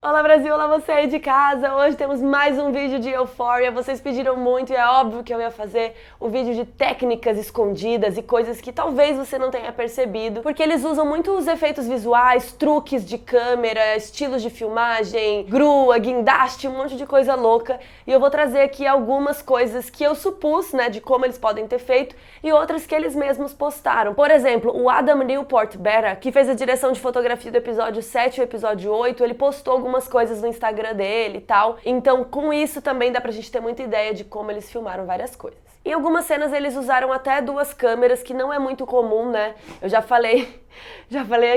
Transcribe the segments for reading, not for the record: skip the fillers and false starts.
Olá Brasil, olá você aí de casa! Hoje temos mais um vídeo de Euphoria. Vocês pediram muito e é óbvio que eu ia fazer um vídeo de técnicas escondidas e coisas que talvez você não tenha percebido, porque eles usam muito os efeitos visuais, truques de câmera, estilos de filmagem, grua, guindaste, um monte de coisa louca. E eu vou trazer aqui algumas coisas que eu supus, né, de como eles podem ter feito e outras que eles mesmos postaram. Por exemplo, o Adam Newport Bera, que fez a direção de fotografia do episódio 7 e o episódio 8, ele postou algumas coisas no Instagram dele e tal. Então, com isso também dá pra gente ter muita ideia de como eles filmaram várias coisas. Em algumas cenas eles usaram até duas câmeras, que não é muito comum, né? Eu já falei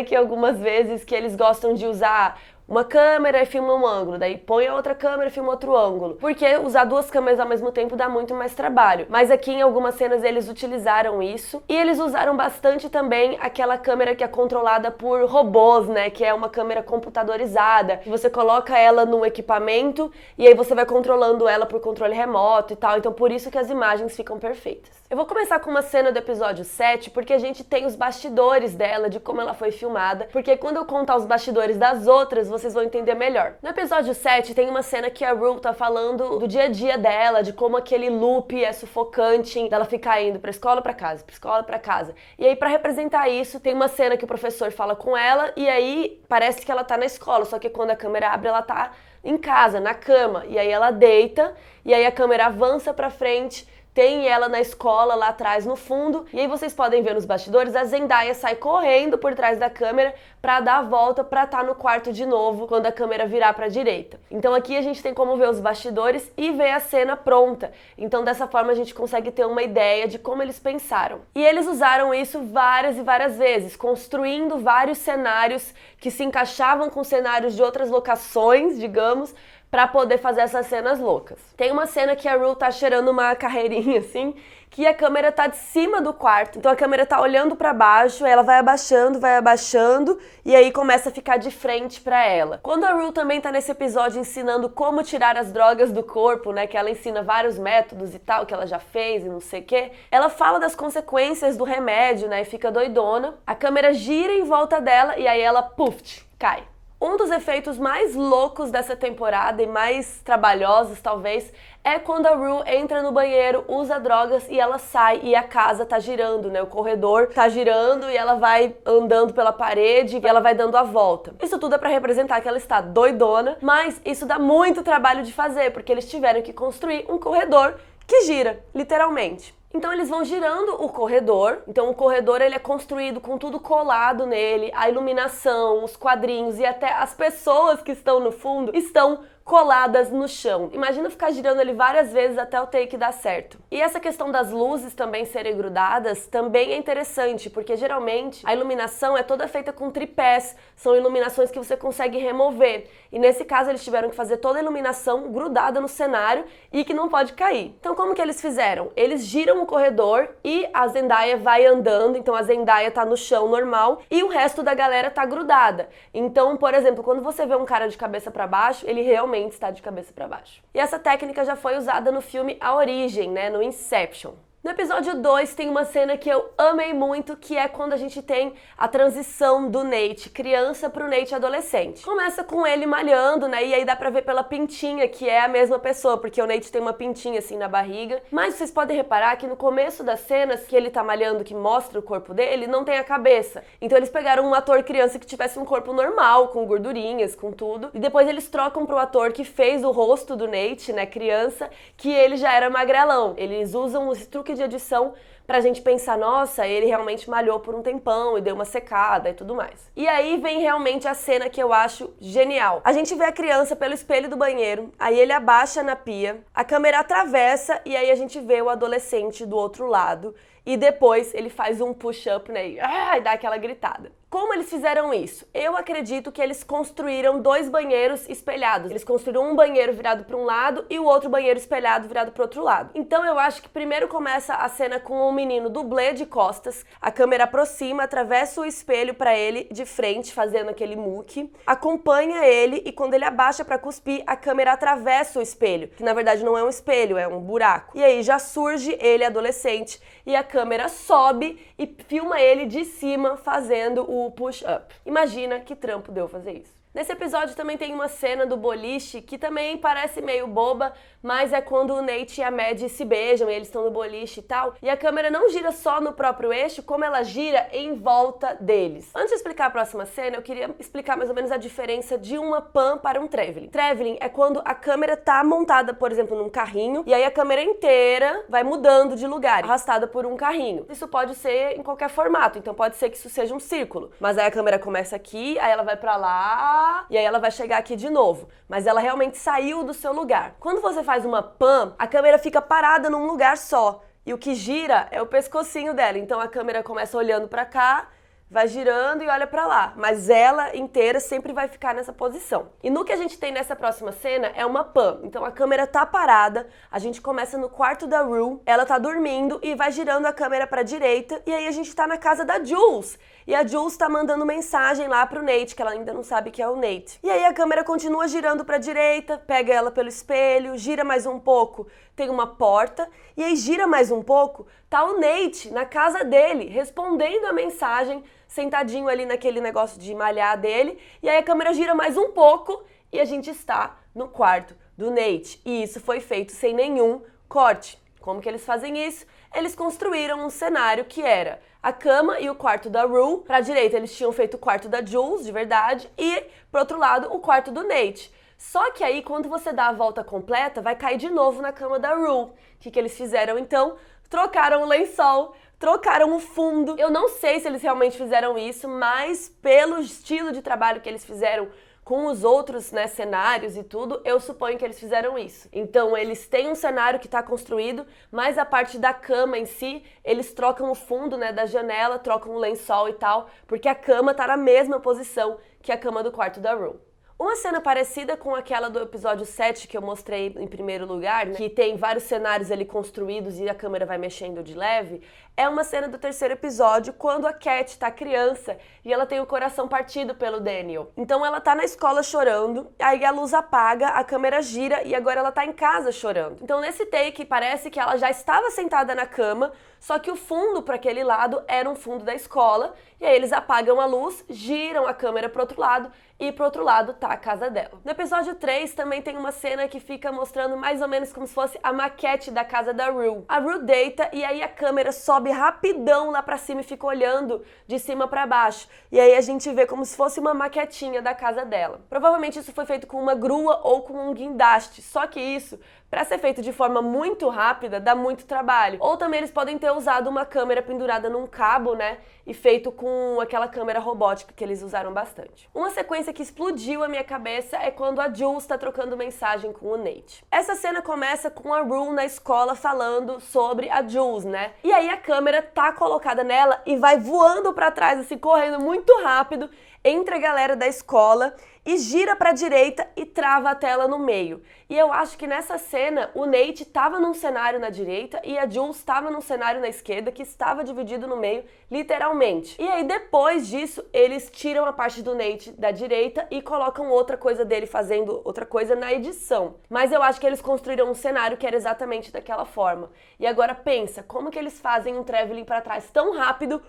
aqui algumas vezes que eles gostam de usar uma câmera e filma um ângulo, daí põe a outra câmera e filma outro ângulo. Porque usar duas câmeras ao mesmo tempo dá muito mais trabalho. Mas aqui em algumas cenas eles utilizaram isso. E eles usaram bastante também aquela câmera que é controlada por robôs, né? Que é uma câmera computadorizada. Que você coloca ela num equipamento e aí você vai controlando ela por controle remoto e tal. Então por isso que as imagens ficam perfeitas. Eu vou começar com uma cena do episódio 7, porque a gente tem os bastidores dela, de como ela foi filmada. Porque quando eu contar os bastidores das outras, vocês vão entender melhor. No episódio 7 tem uma cena que a Rue tá falando do dia a dia dela, de como aquele loop é sufocante, dela ficar indo pra escola, pra casa, pra escola, pra casa. E aí, pra representar isso, tem uma cena que o professor fala com ela e aí parece que ela tá na escola, só que quando a câmera abre, ela tá em casa, na cama. E aí ela deita e aí a câmera avança pra frente. Tem ela na escola lá atrás no fundo, e aí vocês podem ver nos bastidores, a Zendaya sai correndo por trás da câmera pra dar a volta pra estar no quarto de novo quando a câmera virar pra direita. Então aqui a gente tem como ver os bastidores e ver a cena pronta. Então dessa forma a gente consegue ter uma ideia de como eles pensaram. E eles usaram isso várias e várias vezes, construindo vários cenários que se encaixavam com cenários de outras locações, digamos, pra poder fazer essas cenas loucas. Tem uma cena que a Rue tá cheirando uma carreirinha assim, que a câmera tá de cima do quarto. Então a câmera tá olhando pra baixo, ela vai abaixando, e aí começa a ficar de frente pra ela. Quando a Rue também tá nesse episódio ensinando como tirar as drogas do corpo, né, que ela ensina vários métodos e tal, que ela já fez e não sei o quê, ela fala das consequências do remédio, né, e fica doidona. A câmera gira em volta dela e aí ela, puf, cai. Um dos efeitos mais loucos dessa temporada e mais trabalhosos, talvez, é quando a Rue entra no banheiro, usa drogas e ela sai e a casa tá girando, né? O corredor tá girando e ela vai andando pela parede e ela vai dando a volta. Isso tudo é pra representar que ela está doidona, mas isso dá muito trabalho de fazer, porque eles tiveram que construir um corredor que gira, literalmente. Então eles vão girando o corredor, então o corredor ele é construído com tudo colado nele, a iluminação, os quadrinhos e até as pessoas que estão no fundo estão coladas no chão. Imagina ficar girando ele várias vezes até o take dar certo. E essa questão das luzes também serem grudadas também é interessante, porque geralmente a iluminação é toda feita com tripés, são iluminações que você consegue remover. E nesse caso eles tiveram que fazer toda a iluminação grudada no cenário e que não pode cair. Então como que eles fizeram? Eles giram o corredor e a Zendaya vai andando, então a Zendaya tá no chão normal e o resto da galera tá grudada. Então, por exemplo, quando você vê um cara de cabeça pra baixo, ele realmente está de cabeça para baixo. E essa técnica já foi usada no filme A Origem, né, no Inception. No episódio 2 tem uma cena que eu amei muito, que é quando a gente tem a transição do Nate criança pro Nate adolescente. Começa com ele malhando, né, e aí dá pra ver pela pintinha que é a mesma pessoa, porque o Nate tem uma pintinha assim na barriga. Mas vocês podem reparar que no começo das cenas que ele tá malhando, que mostra o corpo dele, não tem a cabeça. Então eles pegaram um ator criança que tivesse um corpo normal, com gordurinhas, com tudo, e depois eles trocam pro ator que fez o rosto do Nate, né, criança, que ele já era magrelão. Eles usam esse truque de edição pra gente pensar, nossa, ele realmente malhou por um tempão e deu uma secada e tudo mais. E aí vem realmente a cena que eu acho genial. A gente vê a criança pelo espelho do banheiro, aí ele abaixa na pia, a câmera atravessa e aí a gente vê o adolescente do outro lado e depois ele faz um push-up, né, e dá aquela gritada. Como eles fizeram isso? Eu acredito que eles construíram dois banheiros espelhados. Eles construíram um banheiro virado para um lado e o outro banheiro espelhado virado para o outro lado. Então eu acho que primeiro começa a cena com um menino dublê de costas, a câmera aproxima, atravessa o espelho para ele de frente, fazendo aquele muque, acompanha ele e quando ele abaixa para cuspir, a câmera atravessa o espelho, que na verdade não é um espelho, é um buraco. E aí já surge ele adolescente e a câmera sobe e filma ele de cima fazendo o push-up. Imagina que trampo deu fazer isso. Nesse episódio também tem uma cena do boliche que também parece meio boba, mas é quando o Nate e a Maddie se beijam e eles estão no boliche e tal. E a câmera não gira só no próprio eixo, como ela gira em volta deles. Antes de explicar a próxima cena, eu queria explicar mais ou menos a diferença de uma pan para um traveling. Traveling é quando a câmera tá montada, por exemplo, num carrinho, e aí a câmera inteira vai mudando de lugar, arrastada por um carrinho. Isso pode ser em qualquer formato, então pode ser que isso seja um círculo. Mas aí a câmera começa aqui, aí ela vai pra lá, e aí ela vai chegar aqui de novo. Mas ela realmente saiu do seu lugar. Quando você faz uma pan, a câmera fica parada num lugar só. E o que gira é o pescocinho dela. Então a câmera começa olhando pra cá, vai girando e olha pra lá, mas ela inteira sempre vai ficar nessa posição. E no que a gente tem nessa próxima cena é uma pan. Então a câmera tá parada, a gente começa no quarto da Rue, ela tá dormindo e vai girando a câmera pra direita, e aí a gente tá na casa da Jules. E a Jules tá mandando mensagem lá pro Nate, que ela ainda não sabe que é o Nate. E aí a câmera continua girando pra direita, pega ela pelo espelho, gira mais um pouco, tem uma porta, e aí gira mais um pouco, tá o Nate na casa dele, respondendo a mensagem, sentadinho ali naquele negócio de malhar dele, e aí a câmera gira mais um pouco e a gente está no quarto do Nate. E isso foi feito sem nenhum corte. Como que eles fazem isso? Eles construíram um cenário que era a cama e o quarto da Rue. Para a direita eles tinham feito o quarto da Jules, de verdade, e pro outro lado o quarto do Nate. Só que aí quando você dá a volta completa, vai cair de novo na cama da Rue. O que eles fizeram então? Trocaram o lençol, trocaram o fundo. Eu não sei se eles realmente fizeram isso, mas pelo estilo de trabalho que eles fizeram com os outros, né, cenários e tudo, eu suponho que eles fizeram isso. Então eles têm um cenário que está construído, mas a parte da cama em si, eles trocam o fundo, né, da janela, trocam o lençol e tal, porque a cama tá na mesma posição que a cama do quarto da Rue. Uma cena parecida com aquela do episódio 7 que eu mostrei em primeiro lugar, né, que tem vários cenários ali construídos e a câmera vai mexendo de leve, é uma cena do terceiro episódio quando a Cat tá criança e ela tem o coração partido pelo Daniel. Então ela tá na escola chorando, aí a luz apaga, a câmera gira e agora ela tá em casa chorando. Então nesse take parece que ela já estava sentada na cama, só que o fundo para aquele lado era um fundo da escola, e aí eles apagam a luz, giram a câmera pro outro lado e pro outro lado tá a casa dela. No episódio 3 também tem uma cena que fica mostrando mais ou menos como se fosse a maquete da casa da Rue. A Rue deita e aí a câmera sobe rapidão lá pra cima e fica olhando de cima pra baixo. E aí a gente vê como se fosse uma maquetinha da casa dela. Provavelmente isso foi feito com uma grua ou com um guindaste, só que isso, para ser feito de forma muito rápida, dá muito trabalho. Ou também eles podem ter usado uma câmera pendurada num cabo, né, e feito com aquela câmera robótica que eles usaram bastante. Uma sequência que explodiu a minha cabeça é quando a Jules tá trocando mensagem com o Nate. Essa cena começa com a Rue na escola falando sobre a Jules, né? E aí a câmera tá colocada nela e vai voando para trás, assim, correndo muito rápido entre a galera da escola e gira para a direita e trava a tela no meio. E eu acho que nessa cena o Nate estava num cenário na direita e a Jules estava num cenário na esquerda que estava dividido no meio, literalmente. E aí depois disso eles tiram a parte do Nate da direita e colocam outra coisa dele fazendo outra coisa na edição. Mas eu acho que eles construíram um cenário que era exatamente daquela forma. E agora pensa, como que eles fazem um traveling para trás tão rápido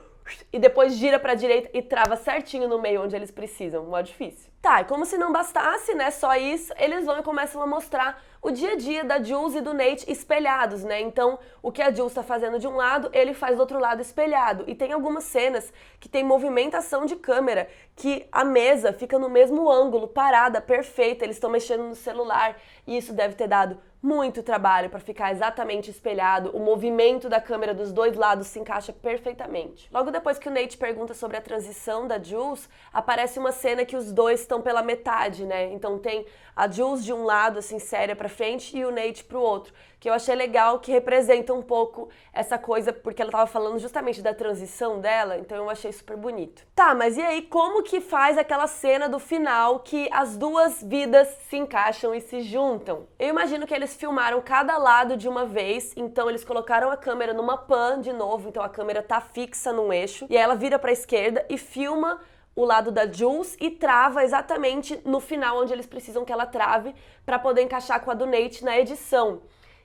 e depois gira pra direita e trava certinho no meio onde eles precisam? Mó difícil. Tá, e como se não bastasse, né, só isso, eles vão e começam a mostrar o dia a dia da Jules e do Nate espelhados, né? Então, o que a Jules tá fazendo de um lado, ele faz do outro lado espelhado. E tem algumas cenas que tem movimentação de câmera, que a mesa fica no mesmo ângulo, parada, perfeita, eles estão mexendo no celular, e isso deve ter dado muito trabalho para ficar exatamente espelhado, o movimento da câmera dos dois lados se encaixa perfeitamente. Logo depois que o Nate pergunta sobre a transição da Jules, aparece uma cena que os dois estão pela metade, né? Então tem a Jules de um lado, assim, séria pra frente, e o Nate pro outro, que eu achei legal, que representa um pouco essa coisa, porque ela tava falando justamente da transição dela, então eu achei super bonito. Tá, mas e aí, como que faz aquela cena do final que as duas vidas se encaixam e se juntam? Eu imagino que eles filmaram cada lado de uma vez, então eles colocaram a câmera numa pan de novo, então a câmera tá fixa num eixo, e aí ela vira pra esquerda e filma o lado da Jules e trava exatamente no final onde eles precisam que ela trave para poder encaixar com a do Nate na edição.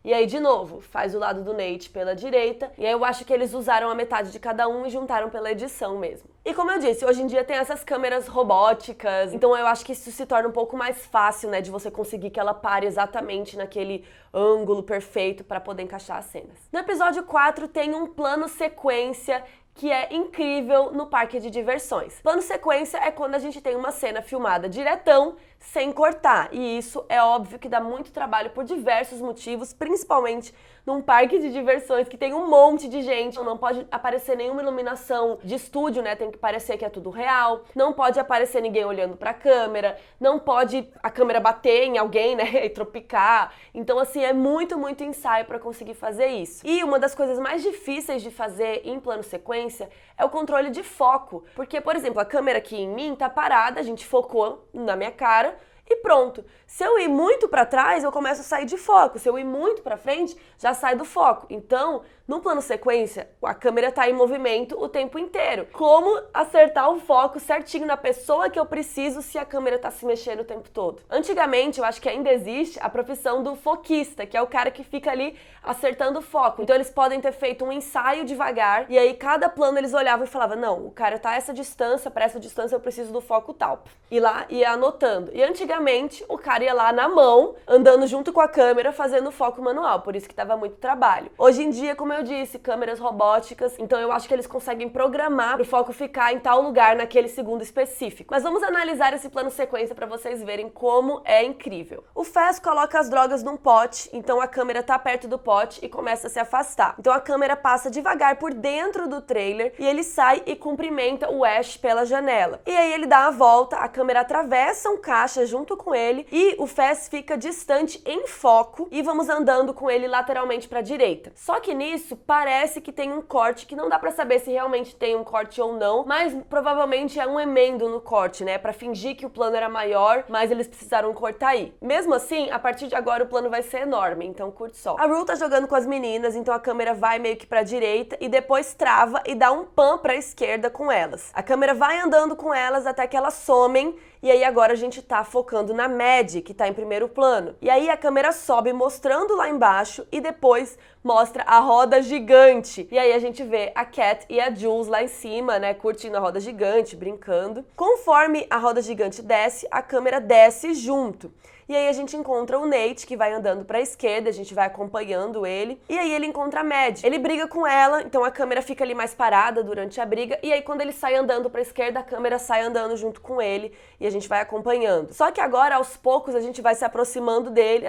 E aí, de novo, faz o lado do Nate pela direita. E aí eu acho que eles usaram a metade de cada um e juntaram pela edição mesmo. E como eu disse, hoje em dia tem essas câmeras robóticas, então eu acho que isso se torna um pouco mais fácil, né, de você conseguir que ela pare exatamente naquele ângulo perfeito para poder encaixar as cenas. No episódio 4 tem um plano sequência que é incrível no parque de diversões. Plano sequência é quando a gente tem uma cena filmada diretão, sem cortar. E isso é óbvio que dá muito trabalho por diversos motivos, principalmente num parque de diversões que tem um monte de gente. Não pode aparecer nenhuma iluminação de estúdio, né? Tem que parecer que é tudo real. Não pode aparecer ninguém olhando pra câmera. Não pode a câmera bater em alguém, né? E tropicar. Então, assim, é muito ensaio pra conseguir fazer isso. E uma das coisas mais difíceis de fazer em plano sequência é o controle de foco. Porque, por exemplo, a câmera aqui em mim tá parada, a gente focou na minha cara, e pronto. Se eu ir muito para trás, eu começo a sair de foco. Se eu ir muito para frente, já sai do foco. Então, no plano sequência, a câmera tá em movimento o tempo inteiro. Como acertar o foco certinho na pessoa que eu preciso se a câmera tá se mexendo o tempo todo? Antigamente, eu acho que ainda existe a profissão do foquista, que é o cara que fica ali acertando o foco. Então, eles podem ter feito um ensaio devagar, e aí cada plano eles olhavam e falavam, não, o cara tá a essa distância, para essa distância eu preciso do foco tal. E lá ia anotando. E antigamente, o cara ia lá na mão, andando junto com a câmera, fazendo foco manual, por isso que tava muito trabalho. Hoje em dia, como eu disse, câmeras robóticas, então eu acho que eles conseguem programar o foco ficar em tal lugar naquele segundo específico. Mas vamos analisar esse plano sequência para vocês verem como é incrível. O Faz coloca as drogas num pote, então a câmera tá perto do pote e começa a se afastar. Então a câmera passa devagar por dentro do trailer e ele sai e cumprimenta o Ash pela janela. E aí ele dá a volta, a câmera atravessa um caixa junto com ele e o Faz fica distante em foco e vamos andando com ele lateralmente para a direita. Só que nisso parece que tem um corte que não dá para saber se realmente tem um corte ou não, mas provavelmente é um emendo no corte, né, para fingir que o plano era maior, mas eles precisaram cortar aí. Mesmo assim, a partir de agora o plano vai ser enorme, então curte só. A Rue tá jogando com as meninas, então a câmera vai meio que para a direita e depois trava e dá um pan para a esquerda com elas. A câmera vai andando com elas até que elas somem. E aí agora a gente tá focando na Mad, que tá em primeiro plano. E aí a câmera sobe mostrando lá embaixo e depois mostra a roda gigante. E aí a gente vê a Cat e a Jules lá em cima, né, curtindo a roda gigante, brincando. Conforme a roda gigante desce, a câmera desce junto. E aí a gente encontra o Nate, que vai andando pra esquerda, a gente vai acompanhando ele. E aí ele encontra a Mad. Ele briga com ela, então a câmera fica ali mais parada durante a briga. E aí quando ele sai andando pra esquerda, a câmera sai andando junto com ele. E a gente vai acompanhando. Só que agora, aos poucos, a gente vai se aproximando dele,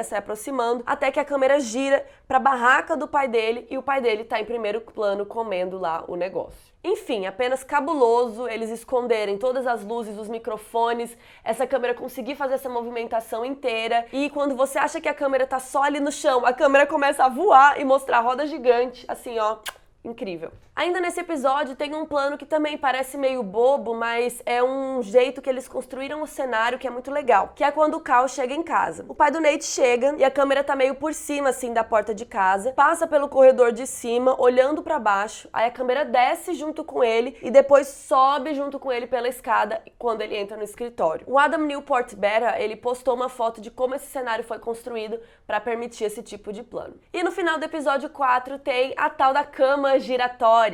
até que a câmera gira pra barraca do pai dele. E o pai dele tá em primeiro plano comendo lá o negócio. Enfim, apenas cabuloso eles esconderem todas as luzes, os microfones, essa câmera conseguir fazer essa movimentação inteira. E quando você acha que a câmera tá só ali no chão, a câmera começa a voar e mostrar a roda gigante, assim, ó, incrível. Ainda nesse episódio tem um plano que também parece meio bobo, mas é um jeito que eles construíram o cenário que é muito legal, que é quando o Cal chega em casa. O pai do Nate chega e a câmera tá meio por cima, assim, da porta de casa, passa pelo corredor de cima, olhando pra baixo, aí a câmera desce junto com ele e depois sobe junto com ele pela escada quando ele entra no escritório. O Adam Newport Beta, ele postou uma foto de como esse cenário foi construído para permitir esse tipo de plano. E no final do episódio 4 tem a tal da cama giratória,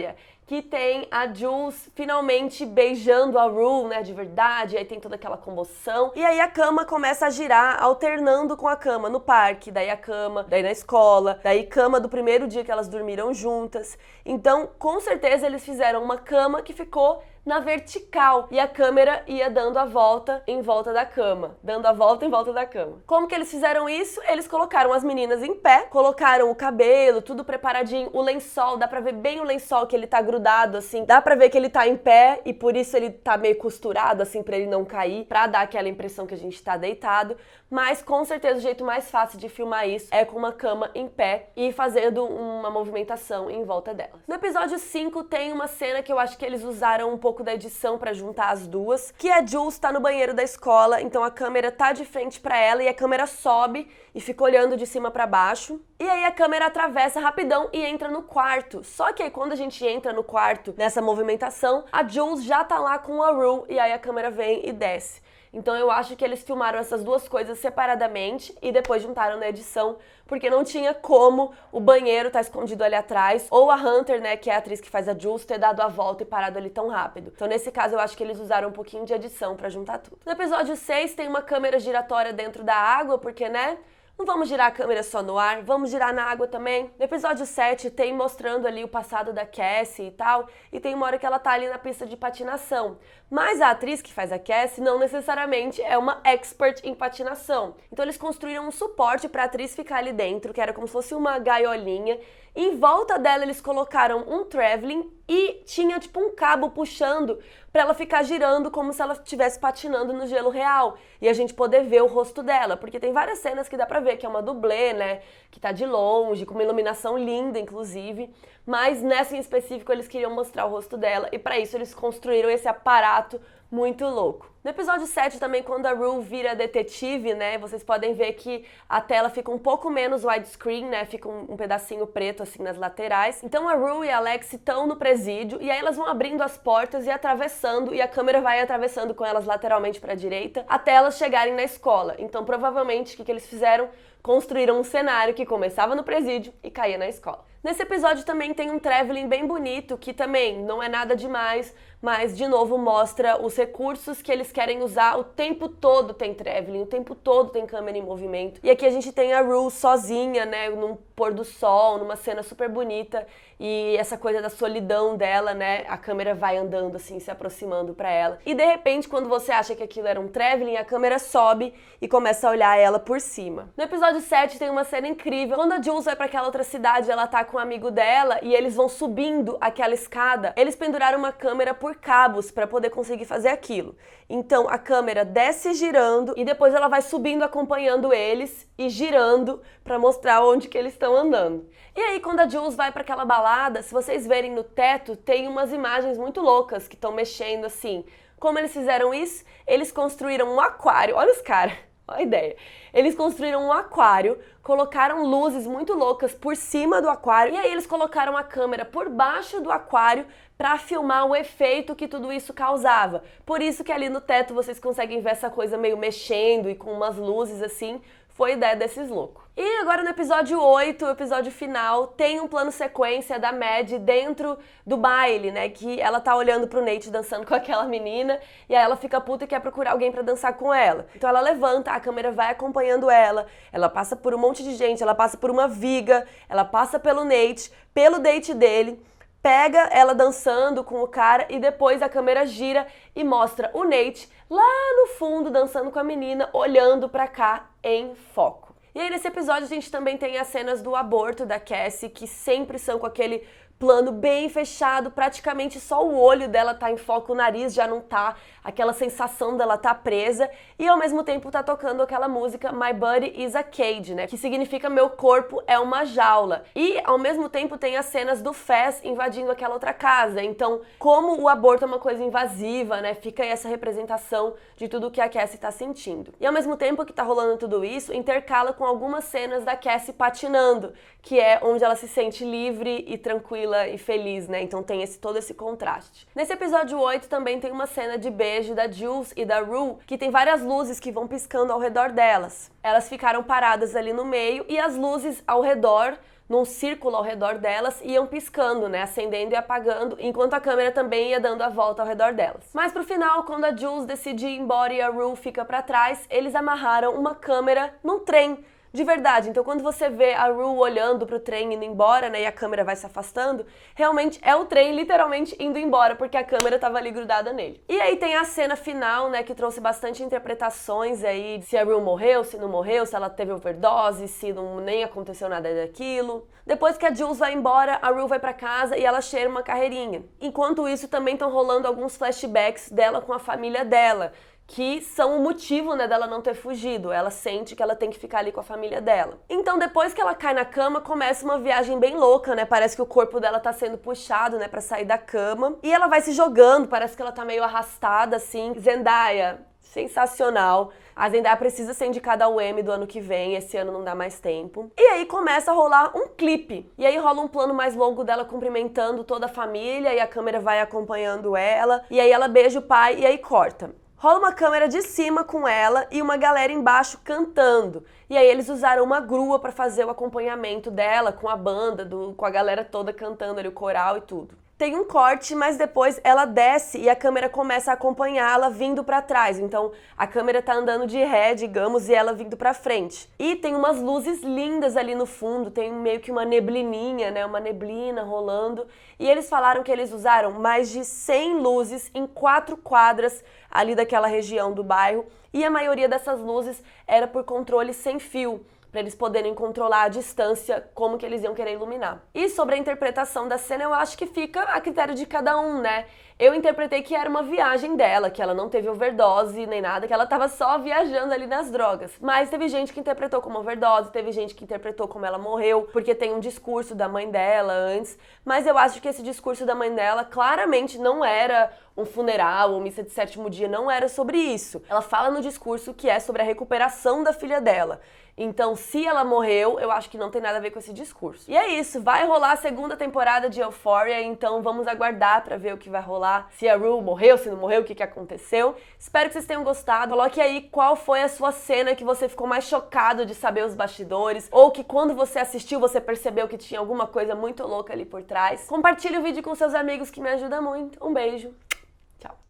que tem a Jules finalmente beijando a Rue, né, de verdade, aí tem toda aquela comoção, e aí a cama começa a girar, alternando com a cama no parque, daí a cama, daí na escola, daí cama do primeiro dia que elas dormiram juntas. Então, com certeza eles fizeram uma cama que ficou na vertical e a câmera ia dando a volta em volta da cama, dando a volta em volta da cama. Como que eles fizeram isso? Eles colocaram as meninas em pé, colocaram o cabelo, tudo preparadinho, o lençol, dá pra ver bem o lençol que ele tá grudado assim, dá pra ver que ele tá em pé e por isso ele tá meio costurado assim pra ele não cair, pra dar aquela impressão que a gente tá deitado, mas com certeza o jeito mais fácil de filmar isso é com uma cama em pé e fazendo uma movimentação em volta dela. No episódio 5 tem uma cena que eu acho que eles usaram um pouco da edição pra juntar as duas, que a Jules tá no banheiro da escola, então a câmera tá de frente pra ela e a câmera sobe e fica olhando de cima pra baixo. E aí a câmera atravessa rapidão e entra no quarto. Só que aí quando a gente entra no quarto nessa movimentação, a Jules já tá lá com a Rue e aí a câmera vem e desce. Então eu acho que eles filmaram essas duas coisas separadamente e depois juntaram na edição, porque não tinha como o banheiro tá escondido ali atrás, ou a Hunter, né, que é a atriz que faz a Jules, ter dado a volta e parado ali tão rápido. Então nesse caso eu acho que eles usaram um pouquinho de edição pra juntar tudo. No episódio 6 tem uma câmera giratória dentro da água, porque, né, não vamos girar a câmera só no ar, vamos girar na água também. No episódio 7 tem mostrando ali o passado da Cassie e tal, e tem uma hora que ela tá ali na pista de patinação. Mas a atriz que faz a Cassie não necessariamente é uma expert em patinação. Então eles construíram um suporte pra atriz ficar ali dentro, que era como se fosse uma gaiolinha. Em volta dela eles colocaram um traveling e tinha tipo um cabo puxando pra ela ficar girando como se ela estivesse patinando no gelo real e a gente poder ver o rosto dela, porque tem várias cenas que dá pra ver que é uma dublê, né, que tá de longe, com uma iluminação linda inclusive, mas nessa em específico eles queriam mostrar o rosto dela e pra isso eles construíram esse aparato muito louco. No episódio 7 também, quando a Rue vira detetive, né, vocês podem ver que a tela fica um pouco menos widescreen, né, fica um pedacinho preto assim nas laterais. Então a Rue e a Alex estão no presídio e aí elas vão abrindo as portas e atravessando e a câmera vai atravessando com elas lateralmente para a direita até elas chegarem na escola. Então provavelmente o que eles fizeram? Construíram um cenário que começava no presídio e caía na escola. Nesse episódio também tem um traveling bem bonito, que também não é nada demais, mas de novo mostra os recursos que eles querem usar. O tempo todo tem traveling, o tempo todo tem câmera em movimento. E aqui a gente tem a Rue sozinha, né, num pôr do sol, numa cena super bonita. E essa coisa da solidão dela, né, a câmera vai andando assim, se aproximando pra ela. E de repente, quando você acha que aquilo era um traveling, a câmera sobe e começa a olhar ela por cima. No episódio 7 tem uma cena incrível. Quando a Jules vai pra aquela outra cidade, ela tá com um amigo dela e eles vão subindo aquela escada. Eles penduraram uma câmera por cabos pra poder conseguir fazer aquilo. Então a câmera desce girando e depois ela vai subindo acompanhando eles e girando pra mostrar onde que eles estão andando. E aí quando a Jules vai pra aquela balada, se vocês verem no teto, tem umas imagens muito loucas que estão mexendo assim. Como eles fizeram isso? Eles construíram um aquário. Olha os caras. Olha a ideia. Eles construíram um aquário, colocaram luzes muito loucas por cima do aquário e aí eles colocaram a câmera por baixo do aquário para filmar o efeito que tudo isso causava. Por isso que ali no teto vocês conseguem ver essa coisa meio mexendo e com umas luzes assim. Foi ideia desses loucos. E agora no episódio 8, o episódio final, tem um plano sequência da Mad dentro do baile, né? Que ela tá olhando pro Nate dançando com aquela menina e aí ela fica puta e quer procurar alguém pra dançar com ela. Então ela levanta, a câmera vai acompanhando ela passa por um monte de gente, ela passa por uma viga, ela passa pelo Nate, pelo date dele, pega ela dançando com o cara e depois a câmera gira e mostra o Nate lá no fundo dançando com a menina, olhando pra cá em foco. E aí nesse episódio a gente também tem as cenas do aborto da Cassie, que sempre são com aquele plano bem fechado, praticamente só o olho dela tá em foco, o nariz já não tá, aquela sensação dela tá presa, e ao mesmo tempo tá tocando aquela música My Body is a Cage, né, que significa meu corpo é uma jaula. E ao mesmo tempo tem as cenas do Fez invadindo aquela outra casa, então como o aborto é uma coisa invasiva, né, fica aí essa representação de tudo que a Cassie tá sentindo. E ao mesmo tempo que tá rolando tudo isso, intercala com algumas cenas da Cassie patinando, que é onde ela se sente livre e tranquila e feliz, né? Então tem todo esse contraste. Nesse episódio 8 também tem uma cena de beijo da Jules e da Rue, que tem várias luzes que vão piscando ao redor delas. Elas ficaram paradas ali no meio e as luzes ao redor, num círculo ao redor delas, iam piscando, né? Acendendo e apagando, enquanto a câmera também ia dando a volta ao redor delas. Mas pro final, quando a Jules decide ir embora e a Rue fica pra trás, eles amarraram uma câmera num trem. De verdade, então quando você vê a Rue olhando pro trem indo embora, né, e a câmera vai se afastando, realmente é o trem literalmente indo embora, porque a câmera tava ali grudada nele. E aí tem a cena final, né, que trouxe bastante interpretações aí, se a Rue morreu, se não morreu, se ela teve overdose, se não, nem aconteceu nada daquilo. Depois que a Jules vai embora, a Rue vai pra casa e ela cheira uma carreirinha. Enquanto isso, também estão rolando alguns flashbacks dela com a família dela, que são o motivo, né, dela não ter fugido. Ela sente que ela tem que ficar ali com a família dela. Então, depois que ela cai na cama, começa uma viagem bem louca, né? Parece que o corpo dela tá sendo puxado, né, pra sair da cama. E ela vai se jogando, parece que ela tá meio arrastada, assim. Zendaya, sensacional. A Zendaya precisa ser indicada ao Emmy do ano que vem, esse ano não dá mais tempo. E aí começa a rolar um clipe. E aí rola um plano mais longo dela cumprimentando toda a família e a câmera vai acompanhando ela. E aí ela beija o pai e aí corta. rola uma câmera de cima com ela e uma galera embaixo cantando. E aí eles usaram uma grua para fazer o acompanhamento dela com a banda, com a galera toda cantando ali, o coral e tudo. Tem um corte, mas depois ela desce e a câmera começa a acompanhá-la vindo para trás. Então a câmera tá andando de ré, digamos, e ela vindo para frente. E tem umas luzes lindas ali no fundo, tem meio que uma neblininha, né, uma neblina rolando. E eles falaram que eles usaram mais de 100 luzes em 4 quadras ali daquela região do bairro. E a maioria dessas luzes era por controle sem fio, para eles poderem controlar a distância, como que eles iam querer iluminar. E sobre a interpretação da cena, eu acho que fica a critério de cada um, né? Eu interpretei que era uma viagem dela, que ela não teve overdose nem nada, que ela tava só viajando ali nas drogas. Mas teve gente que interpretou como overdose, teve gente que interpretou como ela morreu, porque tem um discurso da mãe dela antes. Mas eu acho que esse discurso da mãe dela claramente não era um funeral ou missa de sétimo dia, não era sobre isso. Ela fala no discurso que é sobre a recuperação da filha dela. Então, se ela morreu, eu acho que não tem nada a ver com esse discurso. E é isso, vai rolar a segunda temporada de Euphoria, então vamos aguardar pra ver o que vai rolar. Se a Rue morreu, se não morreu, o que aconteceu. Espero que vocês tenham gostado. Coloque aí qual foi a sua cena que você ficou mais chocado de saber os bastidores, ou que quando você assistiu você percebeu que tinha alguma coisa muito louca ali por trás. Compartilhe o vídeo com seus amigos que me ajuda muito. Um beijo. Tchau.